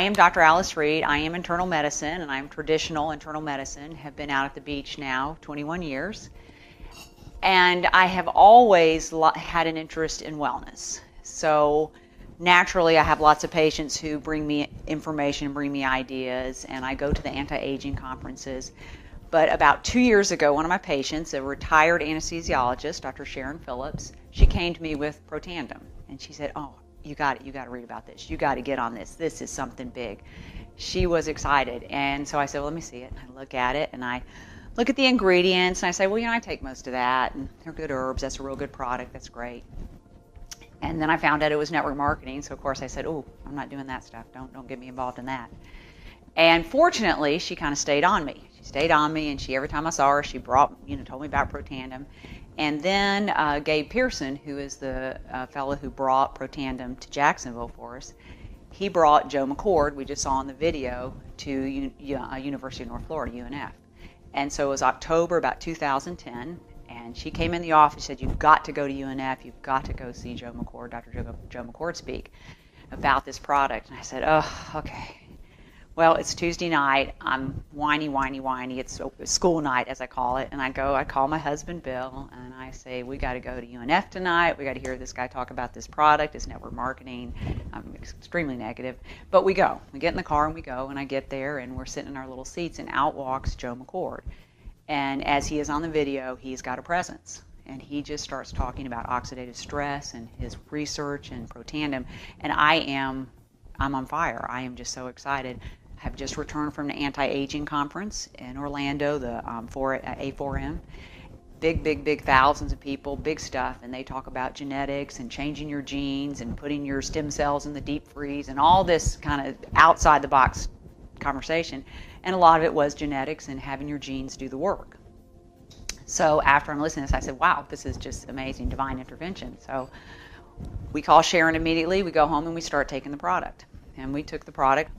I am Dr. Alice Reed. I am internal medicine, and I'm traditional internal medicine. Have been out at the beach now 21 years. And I have always had an interest in wellness. So naturally, I have lots of patients who bring me information, bring me ideas, and I go to the anti-aging conferences. But about 2 years ago, one of my patients, a retired anesthesiologist, Dr. Sharon Phillips, she came to me with Protandim. And she said, oh, you got to read about this. You got to get on this. This is something big. She was excited. And so I said, well, let me see it. I look at it, and I look at the ingredients, and I say, well, I take most of that, and they're good herbs. That's a real good product. That's great. And then I found out it was network marketing, so of course I said, oh, I'm not doing that stuff. Don't get me involved in that. And fortunately, she kind of stayed on me. She stayed on me, and every time I saw her, she told me about Protandim. And then Gabe Pearson, who is the fellow who brought Protandim to Jacksonville for us, he brought Joe McCord, we just saw in the video, to University of North Florida, UNF. And so it was October about 2010, and she came in the office and said, you've got to go to UNF, you've got to go see Joe McCord, Dr. Joe McCord speak about this product. And I said, oh, okay. Well, it's Tuesday night, I'm whiny, it's school night as I call it, and I call my husband Bill, and I say, we got to go to UNF tonight, we got to hear this guy talk about this product, it's network marketing. I'm extremely negative, but we get in the car and we go, and I get there, and we're sitting in our little seats, and out walks Joe McCord. And as he is on the video, he's got a presence, and he just starts talking about oxidative stress and his research and Protandim, and I'm on fire. I am just so excited. I have just returned from the anti-aging conference in Orlando, the A4M. Big thousands of people, big stuff, and they talk about genetics and changing your genes and putting your stem cells in the deep freeze and all this kind of outside the box conversation. And a lot of it was genetics and having your genes do the work. So after I'm listening to this, I said, wow, this is just amazing, divine intervention. So we call Sharon immediately, we go home and we start taking the product. And we took the product.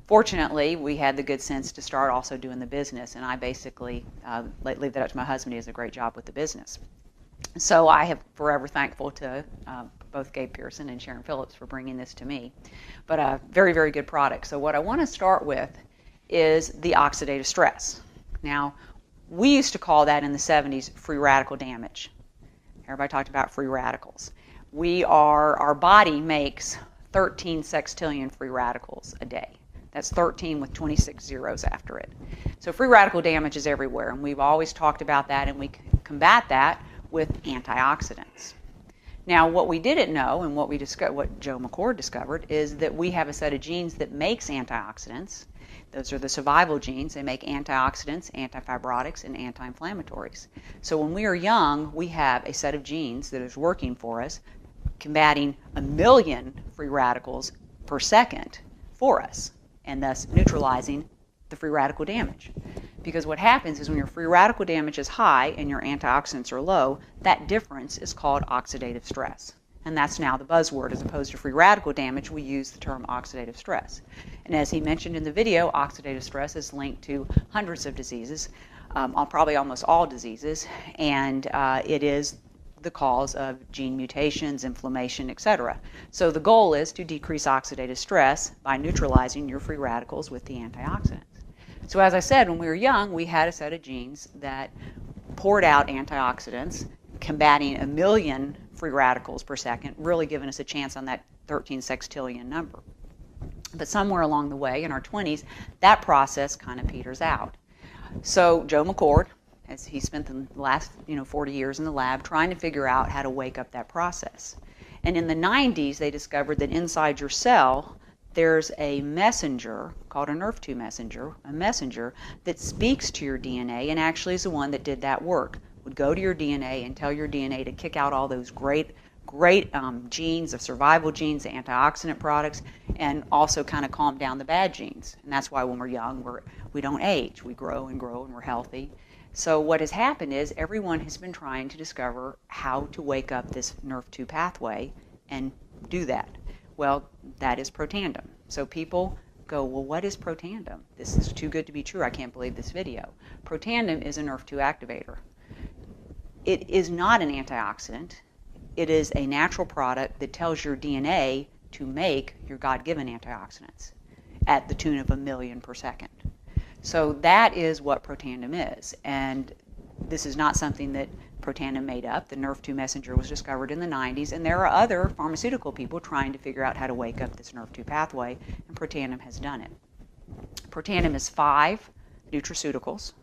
Fortunately, we had the good sense to start also doing the business, and I basically leave that up to my husband. He does a great job with the business. So I am forever thankful to both Gabe Pearson and Sharon Phillips for bringing this to me. But a very, very good product. So what I want to start with is the oxidative stress. Now, we used to call that in the 70s free radical damage. Everybody talked about free radicals. Our body makes 13 sextillion free radicals a day. That's 13 with 26 zeros after it. So free radical damage is everywhere, and we've always talked about that, and we combat that with antioxidants. Now, what we didn't know, and what Joe McCord discovered, is that we have a set of genes that makes antioxidants. Those are the survival genes. They make antioxidants, antifibrotics, and anti-inflammatories. So when we are young, we have a set of genes that is working for us, combating 1 million free radicals per second for us, and thus neutralizing the free radical damage. Because what happens is when your free radical damage is high and your antioxidants are low, that difference is called oxidative stress. And that's now the buzzword. As opposed to free radical damage, we use the term oxidative stress. And as he mentioned in the video, oxidative stress is linked to hundreds of diseases, probably almost all diseases, and it is the cause of gene mutations, inflammation, etc. So the goal is to decrease oxidative stress by neutralizing your free radicals with the antioxidants. So as I said, when we were young, we had a set of genes that poured out antioxidants, combating 1 million free radicals per second, really giving us a chance on that 13 sextillion number. But somewhere along the way, in our 20s, that process kind of peters out. So Joe McCord, as he spent the last 40 years in the lab trying to figure out how to wake up that process. And in the 90s, they discovered that inside your cell, there's a messenger called a NRF2 messenger, a messenger that speaks to your DNA and actually is the one that did that work. Would go to your DNA and tell your DNA to kick out all those great genes, the survival genes, the antioxidant products, and also kind of calm down the bad genes. And that's why when we're young, we don't age. We grow and we're healthy. So what has happened is everyone has been trying to discover how to wake up this NRF2 pathway and do that. Well, that is Protandim. So people go, well, what is Protandim? This is too good to be true. I can't believe this video. Protandim is a NRF2 activator. It is not an antioxidant. It is a natural product that tells your DNA to make your God-given antioxidants. at the tune of 1 million per second. So that is what Protandim is. And this is not something that Protandim made up. The Nrf2 messenger was discovered in the 90s, and there are other pharmaceutical people trying to figure out how to wake up this Nrf2 pathway, and Protandim has done it. Protandim is 5 nutraceuticals.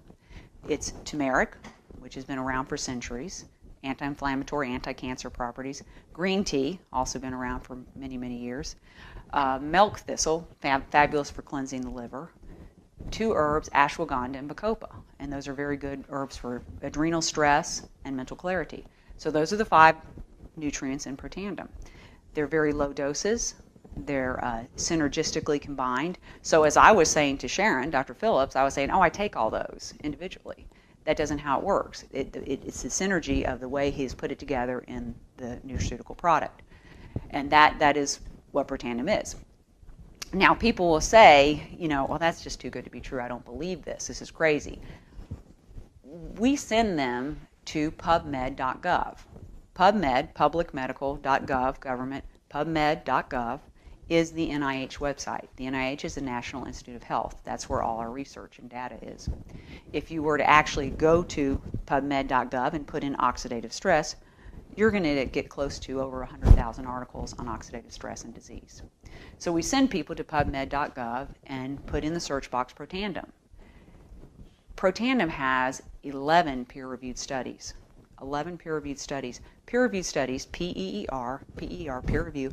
It's turmeric, which has been around for centuries, anti-inflammatory, anti-cancer properties. Green tea, also been around for many, many years. Milk thistle, fabulous for cleansing the liver. 2 herbs, ashwagandha and bacopa, and those are very good herbs for adrenal stress and mental clarity. So those are the 5 nutrients in Protandim. They're very low doses. They're synergistically combined. So as I was saying to Sharon, Dr. Phillips, I was saying, oh, I take all those individually. That doesn't how it works. It's the synergy of the way he's put it together in the nutraceutical product. And that is what Protandim is. Now, people will say, well, that's just too good to be true. I don't believe this. This is crazy. We send them to pubmed.gov. PubMed, publicmedical.gov, government, pubmed.gov is the NIH website. The NIH is the National Institute of Health. That's where all our research and data is. If you were to actually go to pubmed.gov and put in oxidative stress, you're going to get close to over 100,000 articles on oxidative stress and disease. So we send people to pubmed.gov and put in the search box Protandim. Protandim has 11 peer-reviewed studies. 11 peer-reviewed studies. Peer-reviewed studies, P-E-E-R, peer review,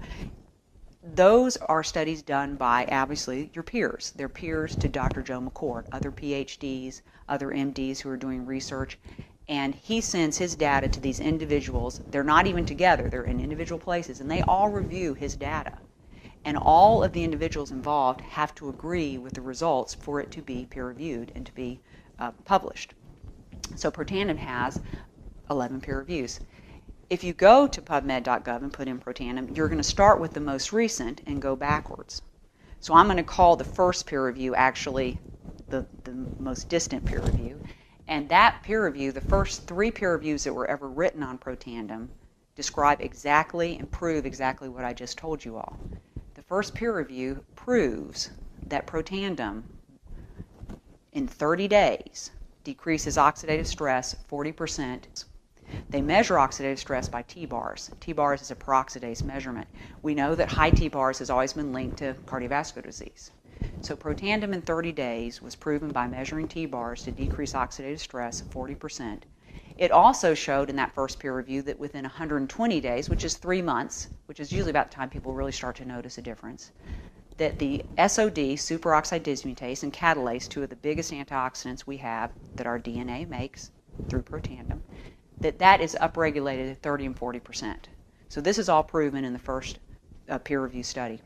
those are studies done by, obviously, your peers. They're peers to Dr. Joe McCord, other PhDs, other MDs who are doing research. And he sends his data to these individuals. They're not even together. They're in individual places, and they all review his data. And all of the individuals involved have to agree with the results for it to be peer-reviewed and to be published. So Protandim has 11 peer reviews. If you go to pubmed.gov and put in Protandim, you're going to start with the most recent and go backwards. So I'm going to call the first peer review actually the most distant peer review. And that peer review, the first 3 peer reviews that were ever written on Protandim, describe exactly and prove exactly what I just told you all. The first peer review proves that Protandim, in 30 days, decreases oxidative stress 40%. They measure oxidative stress by T-bars. T-bars is a peroxidase measurement. We know that high T-bars has always been linked to cardiovascular disease. So Protandim in 30 days was proven by measuring T-bars to decrease oxidative stress 40%. It also showed in that first peer review that within 120 days, which is 3 months, which is usually about the time people really start to notice a difference, that the SOD, superoxide dismutase, and catalase, 2 of the biggest antioxidants we have that our DNA makes through Protandim, that is upregulated at 30 and 40%. So this is all proven in the first peer review study.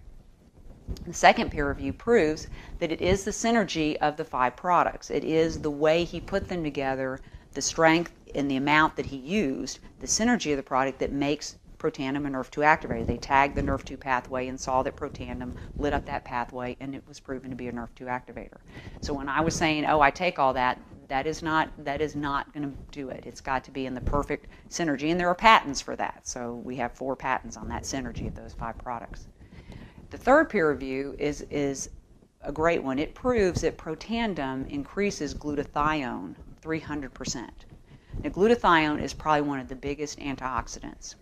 The second peer review proves that it is the synergy of the 5 products. It is the way he put them together, the strength and the amount that he used, the synergy of the product that makes Protandim a Nrf2 activator. They tagged the Nrf2 pathway and saw that Protandim lit up that pathway, and it was proven to be a Nrf2 activator. So when I was saying, oh, I take all that, that is not going to do it. It's got to be in the perfect synergy, and there are patents for that. So we have 4 patents on that synergy of those 5 products. The third peer review is a great one. It proves that Protandim increases glutathione 300%. Now, glutathione is probably one of the biggest antioxidants.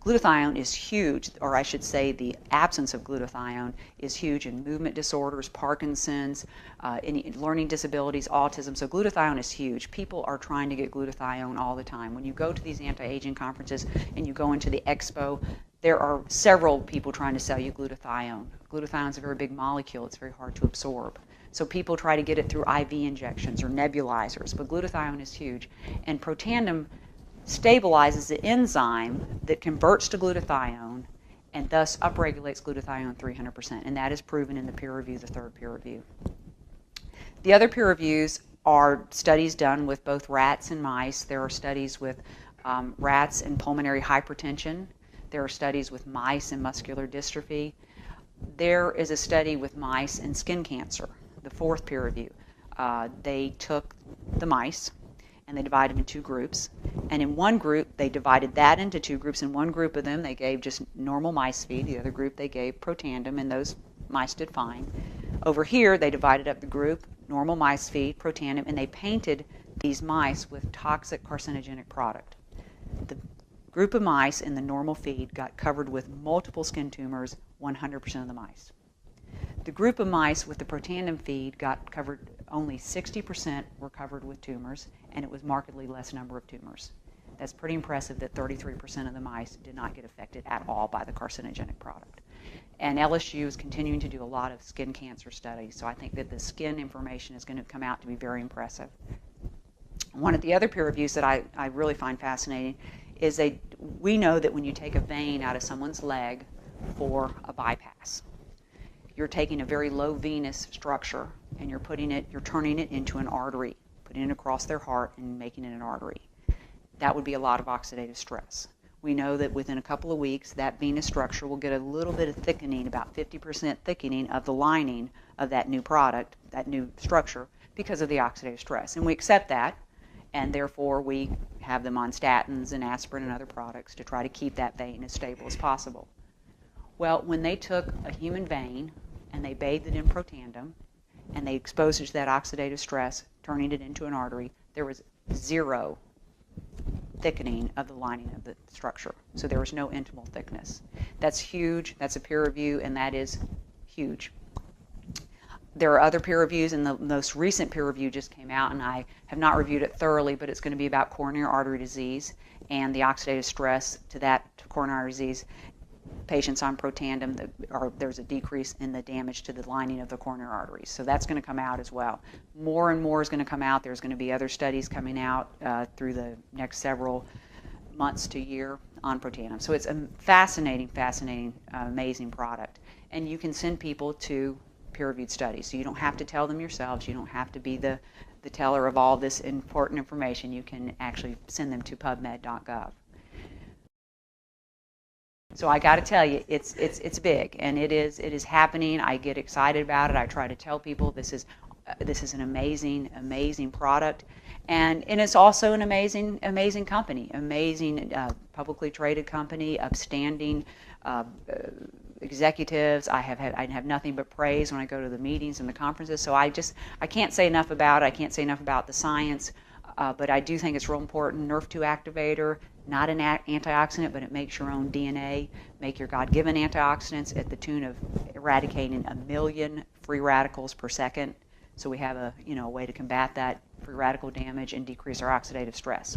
Glutathione is huge, or I should say the absence of glutathione is huge in movement disorders, Parkinson's, any learning disabilities, autism. So glutathione is huge. People are trying to get glutathione all the time. When you go to these anti-aging conferences and you go into the expo, there are several people trying to sell you glutathione. Glutathione is a very big molecule. It's very hard to absorb. So people try to get it through IV injections or nebulizers, but glutathione is huge. And Protandim stabilizes the enzyme that converts to glutathione and thus upregulates glutathione 300%. And that is proven in the peer review, the third peer review. The other peer reviews are studies done with both rats and mice. There are studies with rats and pulmonary hypertension. There are studies with mice and muscular dystrophy. There is a study with mice and skin cancer, the fourth peer review. They took the mice and they divided them in 2 groups. And in one group, they divided that into 2 groups. In one group of them, they gave just normal mice feed. The other group, they gave Protandim. And those Mice did fine. Over here, they divided up the group, normal mice feed, Protandim, and they painted these mice with toxic carcinogenic product. The group of mice in the normal feed got covered with multiple skin tumors, 100% of the mice. The group of mice with the Protandim feed got covered, only 60% were covered with tumors, and it was markedly less number of tumors. That's pretty impressive that 33% of the mice did not get affected at all by the carcinogenic product. And LSU is continuing to do a lot of skin cancer studies, so I think that the skin information is going to come out to be very impressive. One of the other peer reviews that I really find fascinating is we know that when you take a vein out of someone's leg for a bypass, you're taking a very low venous structure and you're turning it into an artery, putting it across their heart and making it an artery. That would be a lot of oxidative stress. We know that within a couple of weeks, that venous structure will get a little bit of thickening, about 50% thickening of the lining of that new product, that new structure, because of the oxidative stress. And we accept that, and therefore we have them on statins and aspirin and other products to try to keep that vein as stable as possible. Well, when they took a human vein and they bathed it in Protandim and they exposed it to that oxidative stress, turning it into an artery, there was zero thickening of the lining of the structure. So there was no intimal thickness. That's huge. That's a peer review, and that is huge. There are other peer reviews, and the most recent peer review just came out, and I have not reviewed it thoroughly, but it's going to be about coronary artery disease and the oxidative stress to coronary artery disease. Patients on Protandim, there's a decrease in the damage to the lining of the coronary arteries. So that's going to come out as well. More and more is going to come out. There's going to be other studies coming out through the next several months to year on Protandim. So it's a fascinating, amazing product. And you can send people to peer-reviewed studies. So you don't have to tell them yourselves. You don't have to be the teller of all this important information. You can actually send them to pubmed.gov. So I got to tell you, it's big, and it is happening. I get excited about it. I try to tell people this is an amazing product, and it's also an amazing company, amazing publicly traded company, upstanding executives. I have nothing but praise when I go to the meetings and the conferences. So I can't say enough about it. I can't say enough about the science. But I do think it's real important. NRF2 activator, not an antioxidant, but it makes your own DNA, make your God-given antioxidants at the tune of eradicating 1 million free radicals per second. So we have a way to combat that free radical damage and decrease our oxidative stress.